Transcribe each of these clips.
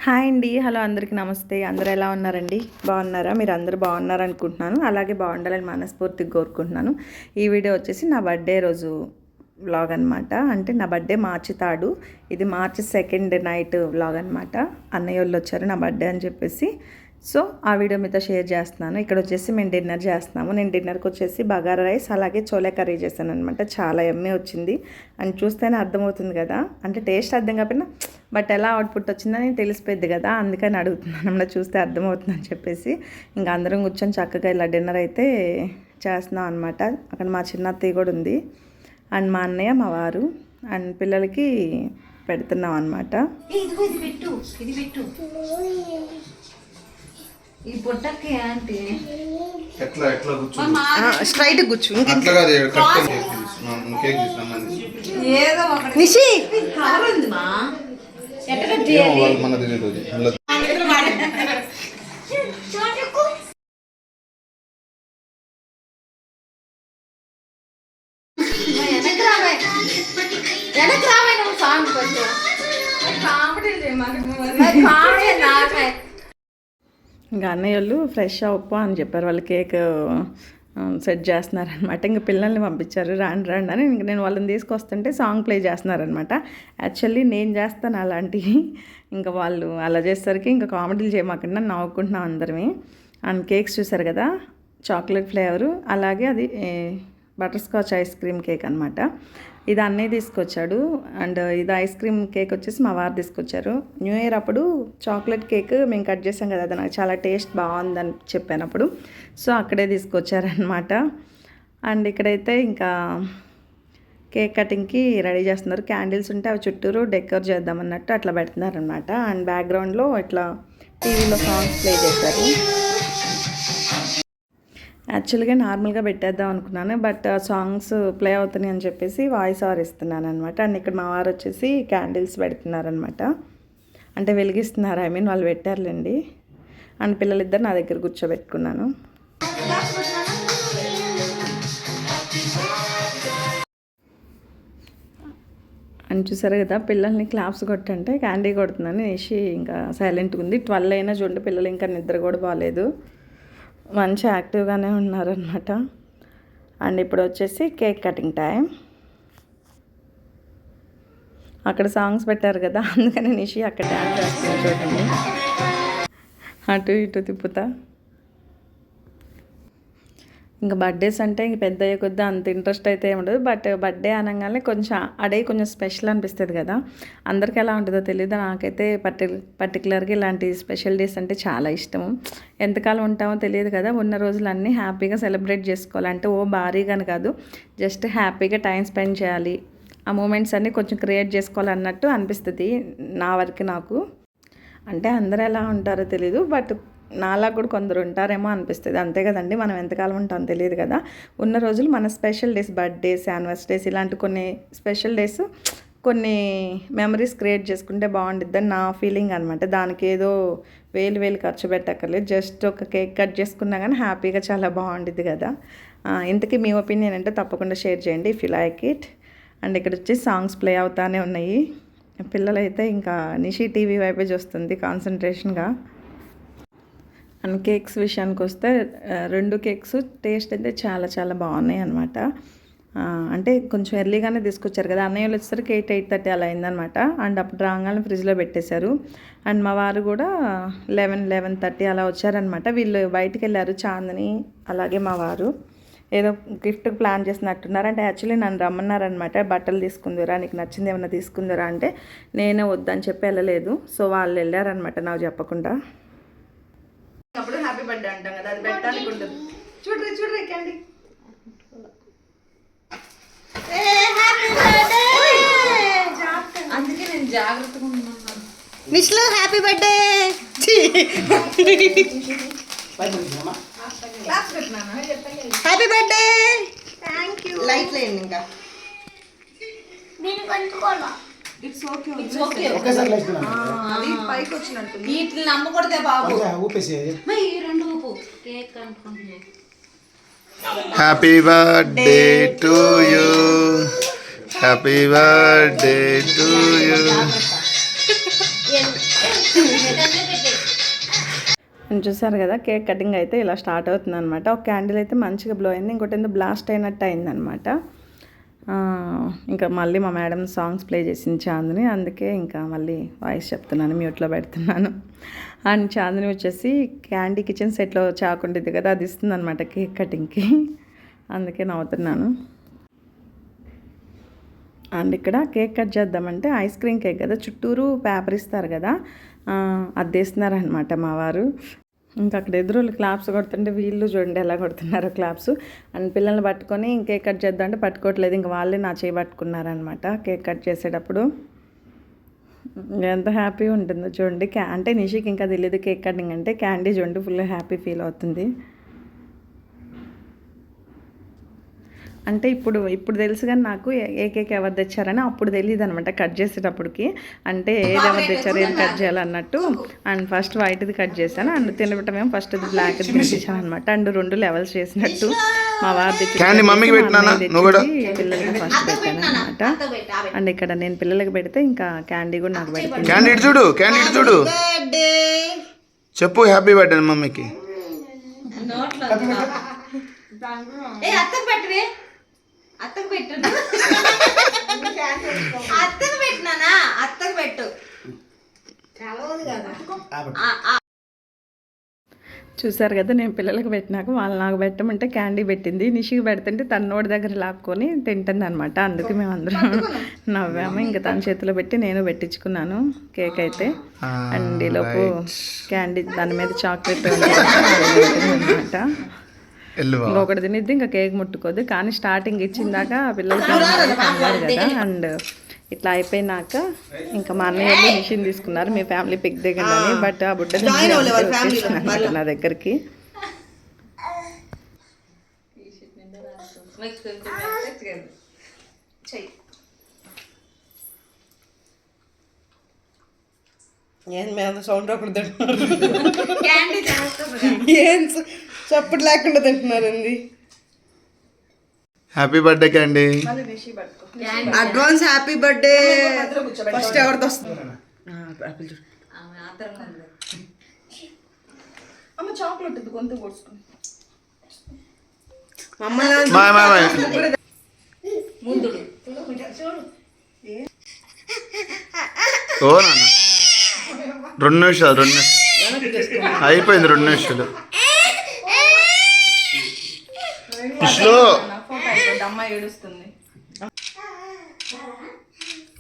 Hi అండి. Hello అందరికీ నమస్తే. అందరూ ఎలా ఉన్నారండి? బాగున్నారా? మీరు అందరూ బాగున్నారనుకుంటున్నాను. అలాగే బాగుండాలని మనస్ఫూర్తిగా కోరుకుంటున్నాను. ఈ వీడియో వచ్చేసి నా బర్త్డే రోజు వ్లాగ్ అనమాట. అంటే నా బర్త్డే మార్చి 3, ఇది మార్చి 2 నైట్ వ్లాగ్ అనమాట. అన్నయ్య వాళ్ళు వచ్చారు నా బర్త్డే అని చెప్పేసి. సో ఆ వీడియో మీతో షేర్ చేస్తున్నాను. ఇక్కడ వచ్చేసి మేము డిన్నర్ చేస్తున్నాము. నేను డిన్నర్కి వచ్చేసి బగారా రైస్ అలాగే చోలే కర్రీ చేశాను అనమాట. చాలా ఎమ్మె వచ్చింది అని చూస్తేనే అర్థమవుతుంది కదా. అంటే టేస్ట్ అర్థం కాకపోయినా బట్ ఎలా అవుట్పుట్ వచ్చిందని తెలిసిపోద్ది కదా, అందుకని అడుగుతున్నాను అన్నమాట. చూస్తే అర్థమవుతుంది అని చెప్పేసి ఇంకా అందరం కూర్చొని చక్కగా ఇలా డిన్నర్ అయితే చేస్తున్నాం అనమాట. అక్కడ మా చిన్న అత్తయ్య కూడా ఉంది అండ్ మా అన్నయ్య మా వారు అండ్ పిల్లలకి పెడుతున్నాం అనమాట. ఈ పొట్టకి అంటే ఎట్లా ఎట్లా కూర్చో స్ట్రైట్ కూర్చు. అట్లా కాదు కట్ కేక్ తీసుకున్నామని ఏదో ఒకటి నిషి కవర్ ఉంది మా ఎట్లా ఏమో వాళ్ళు మన తెలియదు అందులో వెనక్కి రావే నువ్వు సాంగ్ కొంచెం కామెడీ నాకే ఇంకా అన్నయ్య వాళ్ళు ఫ్రెష్ అవ్వప్ప అని చెప్పారు. వాళ్ళు కేక్ సెట్ చేస్తున్నారనమాట. ఇంకా పిల్లల్ని పంపించారు రాండి రండి అని. ఇంక నేను వాళ్ళని తీసుకొస్తుంటే సాంగ్ ప్లే చేస్తున్నారనమాట. యాక్చువల్లీ నేను చేస్తాను అలాంటివి, ఇంకా వాళ్ళు అలా చేసేసరికి ఇంకా కామెడీలు చేయమాకుండా నవ్వుకుంటున్నాం అందరమే. అండ్ కేక్స్ చూసారు కదా, చాక్లెట్ ఫ్లేవరు అలాగే అది butter scotch ice cream cake అనమాట. ఇది అన్నయ్య తీసుకొచ్చాడు అండ్ ఇది ఐస్ క్రీమ్ కేక్ వచ్చేసి మా వారు తీసుకొచ్చారు. న్యూ ఇయర్ అప్పుడు చాక్లెట్ కేక్ మేము కట్ చేసాం కదా, అది నాకు చాలా టేస్ట్ బాగుందని చెప్పానప్పుడు, సో అక్కడే తీసుకొచ్చారనమాట. అండ్ ఇక్కడైతే ఇంకా కేక్ కటింగ్కి రెడీ చేస్తున్నారు. క్యాండిల్స్ ఉంటే అవి చుట్టూరు డెకర్ చేద్దామన్నట్టు అట్లా పెడుతున్నారనమాట. అండ్ బ్యాక్గ్రౌండ్లో ఇట్లా టీవీలో సాంగ్స్ ప్లే చేశారు. యాక్చువల్గా నార్మల్గా పెట్టేద్దాం అనుకున్నాను, బట్ సాంగ్స్ ప్లే అవుతున్నాయి అని చెప్పేసి వాయిస్ ఓవర్ ఇస్తున్నాను అనమాట. అండ్ ఇక్కడ మా వారు వచ్చేసి క్యాండిల్స్ పెడుతున్నారనమాట, అంటే వెలిగిస్తున్నారు, ఐ మీన్ వాళ్ళు పెట్టారులేండి. అండ్ పిల్లలిద్దరు నా దగ్గర కూర్చోబెట్టుకున్నాను. అని చూసారు కదా, పిల్లల్ని క్లాప్స్ కొట్టంటే క్యాండీ కొడుతున్నాను వేసి ఇంకా సైలెంట్గా ఉంది. 12 అయినా చూడండి పిల్లలు ఇంకా నిద్ర కూడా బాగాలేదు, మంచి యాక్టివ్గానే ఉన్నారనమాట. అండ్ ఇప్పుడు వచ్చేసి కేక్ కటింగ్ టైం. అక్కడ సాంగ్స్ పెట్టారు కదా, అందుకని నిషి అక్కడ డ్యాన్స్ చేస్తున్నాను చూడండి, అటు ఇటు తిప్పుతా. ఇంకా బర్త్డేస్ అంటే ఇంక పెద్ద అయ్యే కొద్ది అంత ఇంట్రెస్ట్ అయితే ఏముండదు, బట్ బర్త్డే అనగానే కొంచెం స్పెషల్ అనిపిస్తుంది కదా. అందరికీ ఎలా ఉంటుందో తెలియదు, నాకైతే పర్టికులర్గా ఇలాంటి స్పెషల్ డేస్ అంటే చాలా ఇష్టము. ఎంతకాలం ఉంటామో తెలియదు కదా, ఉన్న రోజులన్నీ హ్యాపీగా సెలబ్రేట్ చేసుకోవాలంటే భారీగాని కాదు, జస్ట్ హ్యాపీగా టైం స్పెండ్ చేయాలి, ఆ మూమెంట్స్ అన్నీ కొంచెం క్రియేట్ చేసుకోవాలన్నట్టు అనిపిస్తుంది నా వరకు నాకు. అంటే అందరూ ఎలా ఉంటారో తెలీదు, బట్ నాలా కూడా కొందరు ఉంటారేమో అనిపిస్తుంది, అంతే కదండి. మనం ఎంతకాలం ఉంటామో తెలియదు కదా, ఉన్న రోజులు మన స్పెషల్ డేస్, బర్త్డేస్, యానివర్సరీస్ ఇలాంటి కొన్ని స్పెషల్ డేస్ కొన్ని మెమరీస్ క్రియేట్ చేసుకుంటే బాగుంటుందని నా ఫీలింగ్ అనమాట. దానికి ఏదో వేలు ఖర్చు పెట్టక్కర్లేదు, జస్ట్ ఒక కేక్ కట్ చేసుకున్నా కానీ హ్యాపీగా చాలా బాగుంటుంది కదా. ఇంతకీ మీ ఒపీనియన్ అంటే తప్పకుండా షేర్ చేయండి if you like it. And ఇక్కడ వచ్చి సాంగ్స్ ప్లే అవుతానే ఉన్నాయి. పిల్లలైతే ఇంకా నిషి టీవీ వైపే చూస్తుంది కాన్సన్ట్రేషన్గా. అండ్ కేక్స్ విషయానికి వస్తే 2 కేక్స్ టేస్ట్ అయితే చాలా చాలా బాగున్నాయి అనమాట. అంటే కొంచెం ఎర్లీగానే తీసుకొచ్చారు కదా, అన్నయ్య వాళ్ళు వచ్చేసరికి 8:30 అలా అయిందనమాట. అండ్ అప్పుడు రాగానే ఫ్రిడ్జ్లో పెట్టేశారు. అండ్ మా వారు కూడా 11:30 అలా వచ్చారనమాట. వీళ్ళు బయటికి వెళ్ళారు, చాందని అలాగే మా వారు ఏదో గిఫ్ట్ ప్లాన్ చేసినట్టున్నారు. అంటే యాక్చువల్లీ నన్ను రమ్మన్నారనమాట, బట్టలు తీసుకుందిరా, నీకు నచ్చింది ఏమైనా తీసుకుందిరా అంటే నేనే వద్దని చెప్పి వెళ్ళలేదు. సో వాళ్ళు వెళ్ళారనమాట నాకు చెప్పకుండా. అప్పుడు హ్యాపీ బర్త్డే అంటాం కదా, అది పెట్టడానికి ఉంటుంది. చూడ్రి క్యాండీ. అందుకే నేను జాగ్రత్తగా ఉన్నాను. నిష్లో happy birthday. Happy birthday. Thank you. Light లేండి ఇంకా. ఇట్స్ ఓకే అది పైకి వచ్చినట్టు వీటిని నమ్మకూడదే బాబు. ఊపేసి ఈ 2 ఊపు కేక్ అనుకుంటున్నాను. Happy birthday to you, happy birthday to you. చూసారు కదా కేక్ కటింగ్ అయితే ఇలా స్టార్ట్ అవుతుంది అనమాట. ఒక క్యాండిల్ అయితే మంచిగా బ్లో అయింది, ఇంకోటి ఏందో బ్లాస్ట్ అయినట్టు అయిందనమాట. ఇంకా మళ్ళీ మా మేడం సాంగ్స్ ప్లే చేసింది చాందిని, అందుకే ఇంకా మళ్ళీ వాయిస్ చెప్తున్నాను, మ్యూట్లో పెడుతున్నాను. అండ్ చాందిని వచ్చేసి క్యాండీ కిచెన్ సెట్లో చాకు ఉండేది కదా, అది ఇస్తుంది అనమాట కేక్ కటింగ్కి, అందుకే నవ్వుతున్నాను. అండ్ ఇక్కడ కేక్ కట్ చేద్దామంటే ఐస్ క్రీమ్ కేక్ కదా, చుట్టూరు పేపర్ ఇస్తారు కదా, అద్దేస్తున్నారనమాట మా వారు. ఇంకా అక్కడ ఎదురు క్లాప్స్ కొడుతుంటే వీళ్ళు చూడండి ఎలా కొడుతున్నారు క్లాప్స్. అండ్ పిల్లల్ని పట్టుకొని కేక్ కట్ చేద్దాం అంటే పట్టుకోవట్లేదు, ఇంకా వాళ్ళే నా చేయి పట్టుకున్నారనమాట కేక్ కట్ చేసేటప్పుడు. ఎంత హ్యాపీ ఉంటుందో చూడండి. అంటే నిషికి ఇంకా తెలియదు కేక్ కటింగ్ అంటే, క్యాండీ చూడండి ఫుల్ హ్యాపీ ఫీల్ అవుతుంది. అంటే ఇప్పుడు తెలుసు కానీ నాకు ఏ కేక్ ఎవరు తెచ్చారని అప్పుడు తెలియదు అనమాట కట్ చేసేటప్పటికి. అంటే ఏది ఎవరు తెచ్చారు, ఏది కట్ చేయాలన్నట్టు. అండ్ ఫస్ట్ వైట్ది కట్ చేశాను, అండ్ తినటం ఏమో ఫస్ట్ బ్లాక్ది తినిపించాను అనమాట. అండ్ 2 లెవెల్స్ చేసినట్టు మా వారు తెచ్చి పిల్లలకి ఫస్ట్ పెట్టాను అనమాట. అండ్ ఇక్కడ నేను పిల్లలకి పెడితే ఇంకా క్యాండీ కూడా నాకు పెడతాను. క్యాండీ చూడు చెప్పు హ్యాపీ బర్త్డే మమ్మీకి. అత్తకు పెట్టు, అత్తకు పెట్టినానా, అత్తకు పెట్టు. చూసారు కదా, నేను పిల్లలకి పెట్టినాక వాళ్ళు నాకు పెట్టమంటే క్యాండీ పెట్టింది, నిషికి పెడుతుంటే తన నోటి దగ్గర లాక్కొని తింటుంది అనమాట. అందుకే మేము అందరం నవ్వాము. ఇంకా తన చేతిలో పెట్టి నేను పెట్టించుకున్నాను కేక్ అయితే. అండ్ ఈలోపు క్యాండీ దాని మీద చాక్లెట్ అనమాట. ఇంకొకటి తినిద్ది, ఇంకా కేక్ ముట్టుకోద్దు. కానీ స్టార్టింగ్ ఇచ్చిందాక పిల్లలకి అన్నారు కదా. అండ్ ఇట్లా అయిపోయినాక ఇంకా మా అన్నయ్య వెళ్ళి మిషన్ తీసుకున్నారు, మీ ఫ్యామిలీ పిక్ దిగండి. బట్ ఆ బుడ్డ అనమాట నా దగ్గరికి. సౌండ్ రాకుండా ఏం చప్పుడు లేకుండా తింటున్నారండి. Happy birthday Candy. Advance happy birthday. First ఎవరితో వస్తుంది అమ్మ చాక్లెట్ గొంతు పోసుకుని ఓ నాన్న 2 నిమిషాలు అయిపోయింది. 2 నిమిషాలు అమ్మ ఏడుస్తుంది.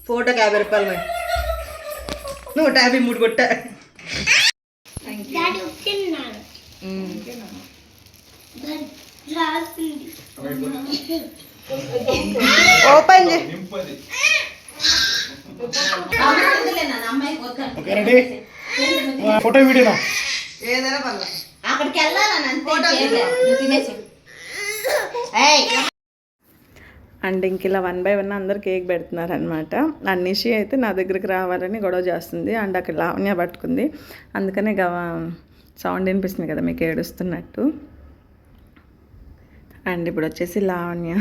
ఫోటోకి 50 రూపాయలు, 153 కొట్టా. ఓపెన్ ఫోటో వీడియోనా ఏదైనా పర్లేదు. అక్కడికి వెళ్ళాలి. అండ్ ఇంక ఇలా 1 బై 1 అందరు కేక్ పెడుతున్నారనమాట. నిషి అయితే నా దగ్గరికి రావాలని గొడవ చేస్తుంది. అండ్ అక్కడ లావణ్య పట్టుకుంది, అందుకనే సౌండ్ వినిపిస్తుంది కదా మీకు ఏడుస్తున్నట్టు. అండ్ ఇప్పుడు వచ్చేసి లావణ్య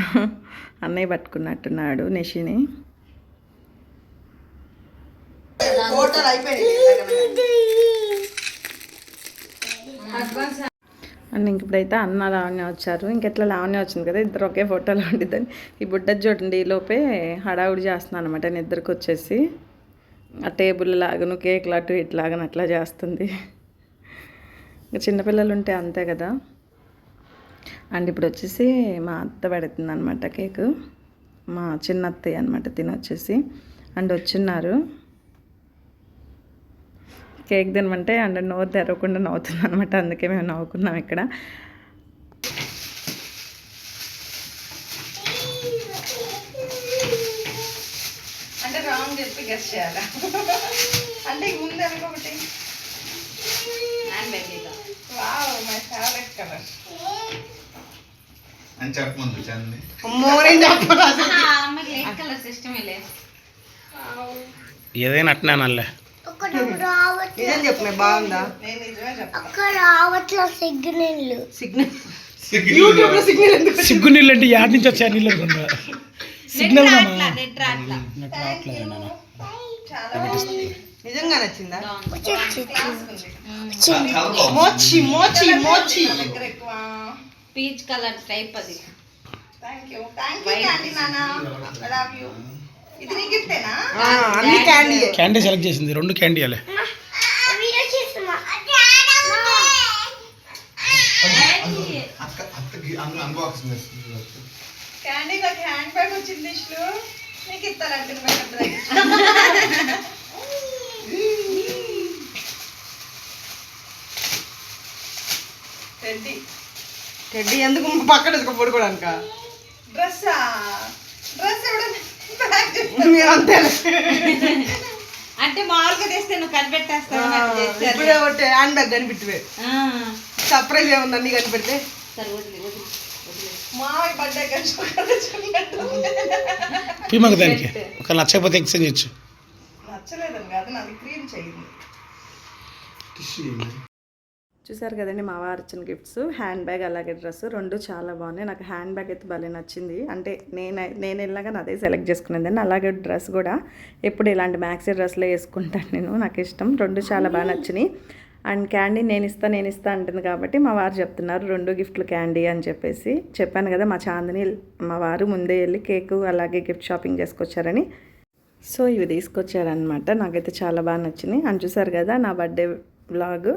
అన్నయ్య పట్టుకున్నట్టున్నాడు నిషిని. అండ్ ఇంక ఇప్పుడైతే అన్న లావణ్య వచ్చారు. ఇంకెట్లా లావణ్య వచ్చింది కదా, ఇద్దరు ఒకే ఫోటోలో ఉండిద్దని ఈ బుడ్డ చూడండి. ఈ లోపే హడావుడి చేస్తున్నాను అనమాట. నేను ఇద్దరికి వచ్చేసి ఆ టేబుల్ లాగను కేక్ లాటు ఇట్లాగను అట్లా చేస్తుంది. ఇంకా చిన్నపిల్లలు ఉంటే అంతే కదా. అండ్ ఇప్పుడు వచ్చేసి మా అత్త పెడుతుంది అనమాట కేకు, మా చిన్న అత్తయ్య అనమాట తినొచ్చేసి. అండ్ వచ్చిన్నారు కేక్ తినమంటే అండ్ నోరు తెరవకుండా నవ్వుతుంది అనమాట. అందుకే మేము నవ్వుకున్నాం ఇక్కడ. అంటే రాంగ్ చెప్పి గెస్ చేయాలా అంటే ముందు అనుకోబట్టి వావ్ మై ఫేవరెట్ కలర్ అని చెప్పమంది చంది. అమ్మకి లైట్ కలర్స్ ఇష్టమే లేదు. ఏదైనా అట్నే నల్లే నిజం చెప్పలే బాగుందా. నేను నిజమే చెప్పాను. సిగ్నల్ యూట్యూబ్ లో సిగ్నల్ ఎందుకు సిగ్గు నీళ్ళు అంటే యాడ్ నుంచి వచ్చా నీళ్ళు సిగ్నల్ చాలా నిజంగా నచ్చిందా? బాగుంది. మోచి మోచి మోచి దగ్గర ఎక్కువ. పీచ్ కలర్ టైప్ అది. థ్యాంక్ యూ క్యాండీ నాన్న. I love you. ఇది నీ గిఫ్టేనా? అన్ని క్యాండీ. క్యాండీ సెలెక్ట్ చేసింది 2 క్యాండీలే. క్యాండీ నాకు హ్యాండ్ బ్యాగ్ వచ్చింది ఇష్లు. నీకు ఇస్తారంటే టెడ్డీ. టెడ్డీ ఎందుకు పక్కన పడుకోవడానిక? డ్రెస్సా? డ్రెస్ ఎవడన్నా అంతే. అంటే మామూలుగా తెస్తే నువ్వు కనిపెట్టేస్తావు. ఇప్పుడే ఒకటి హ్యాండ్ బ్యాగ్ కనిపెట్టివే. సర్ప్రైజ్ ఏముంది అన్ని కనిపెడితే. సరే వదిలే వదిలే వదిలే. మామయ్య బర్త్డే పీమకు దానికి ఒక నచ్చకపోతే ఎక్స్చేంజ్ చేయొచ్చు. నచ్చలేదని కాదు, నాది క్రీమ్ చేయింది. చూసారు కదండి మా వారు ఇచ్చిన గిఫ్ట్స్, హ్యాండ్ బ్యాగ్ అలాగే డ్రెస్ 2 చాలా బాగున్నాయి. నాకు హ్యాండ్ బ్యాగ్ అయితే భలే నచ్చింది. అంటే నేను వెళ్ళాక అదే సెలెక్ట్ చేసుకునేదాన్ని. అలాగే డ్రెస్ కూడా ఎప్పుడు ఇలాంటి మ్యాక్సీ డ్రెస్లో వేసుకుంటాను నేను, నాకు ఇష్టం. 2 చాలా బాగా నచ్చినాయి. అండ్ క్యాండీ నేను ఇస్తా అంటుంది కాబట్టి మా వారు చెప్తున్నారు 2 గిఫ్ట్లు క్యాండీ అని చెప్పేసి. చెప్పాను కదా మా చాందిని మా వారు ముందే వెళ్ళి కేకు అలాగే గిఫ్ట్ షాపింగ్ చేసుకొచ్చారని. సో ఇవి తీసుకొచ్చారనమాట. నాకైతే చాలా బాగా నచ్చినాయి. అని చూసారు కదా నా బర్త్డే వ్లాగ్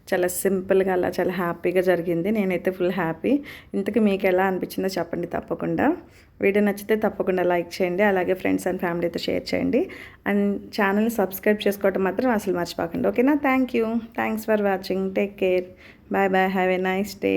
చాలా సింపుల్గా అలా చాలా హ్యాపీగా జరిగింది. నేనైతే ఫుల్ హ్యాపీ. ఇంతకీ మీకు ఎలా అనిపించిందో చెప్పండి తప్పకుండా. వీడియో నచ్చితే తప్పకుండా లైక్ చేయండి, అలాగే ఫ్రెండ్స్ అండ్ ఫ్యామిలీతో షేర్ చేయండి. అండ్ ఛానల్ని సబ్స్క్రైబ్ చేసుకోవడం మాత్రం అసలు మర్చిపోకండి. ఓకేనా? Thanks for watching. Take care. Bye bye. Have a nice day.